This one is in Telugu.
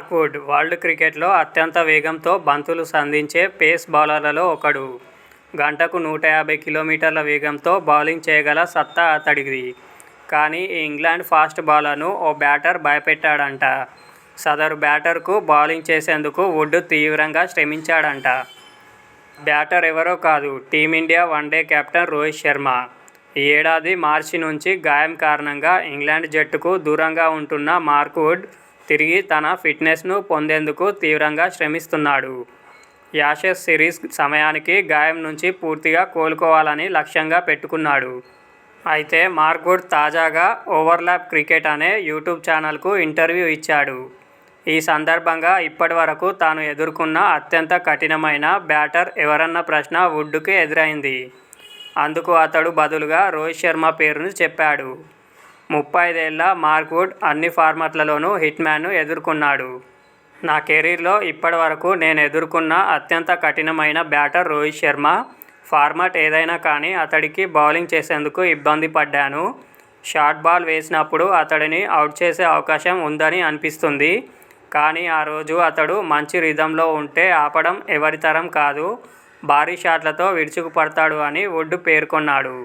మార్క్ వుడ్ వరల్డ్ క్రికెట్లో అత్యంత వేగంతో బంతులు సంధించే పేస్ బౌలర్లలో ఒకడు. గంటకు 150 కిలోమీటర్ల వేగంతో బౌలింగ్ చేయగల సత్తా అతడిది. కానీ ఈ ఇంగ్లాండ్ ఫాస్ట్ బౌలర్ను ఓ బ్యాటర్ భయపెట్టాడంట. సదరు బ్యాటర్కు బౌలింగ్ చేసేందుకు వుడ్ తీవ్రంగా శ్రమించాడంట. బ్యాటర్ ఎవరో కాదు, team India one day captain Rohit Sharma. ఈ ఏడాది మార్చి నుంచి గాయం కారణంగా ఇంగ్లాండ్ జట్టుకు దూరంగా ఉంటున్న మార్క్ వుడ్ తిరిగి తన ఫిట్నెస్ను పొందేందుకు తీవ్రంగా శ్రమిస్తున్నాడు. యాషెస్ సిరీస్ సమయానికి గాయం నుంచి పూర్తిగా కోలుకోవాలని లక్ష్యంగా పెట్టుకున్నాడు. అయితే మార్క్ వుడ్ తాజాగా ఓవర్లాప్ క్రికెట్ అనే యూట్యూబ్ ఛానల్కు ఇంటర్వ్యూ ఇచ్చాడు. ఈ సందర్భంగా ఇప్పటివరకు తాను ఎదుర్కొన్న అత్యంత కఠినమైన బ్యాటర్ ఎవరన్న ప్రశ్న వుడ్కు ఎదురైంది. అందుకు అతడు బదులుగా రోహిత్ శర్మ పేరును చెప్పాడు. 35 ఏళ్ల మార్క్ వుడ్ అన్ని ఫార్మాట్లలోనూ హిట్మ్యాన్ను ఎదుర్కొన్నాడు. నా కెరీర్లో ఇప్పటివరకు నేను ఎదుర్కొన్న అత్యంత కఠినమైన బ్యాటర్ రోహిత్ శర్మ. ఫార్మాట్ ఏదైనా కానీ అతడికి బౌలింగ్ చేసేందుకు ఇబ్బంది పడ్డాను. షార్ట్ బాల్ వేసినప్పుడు అతడిని అవుట్ చేసే అవకాశం ఉందని అనిపిస్తుంది. కానీ ఆ రోజు అతడు మంచి రిథంలో ఉంటే ఆపడం ఎవరి తరం కాదు. భారీ షాట్లతో విరుచుకుపడతాడు అని వుడ్ పేర్కొన్నాడు.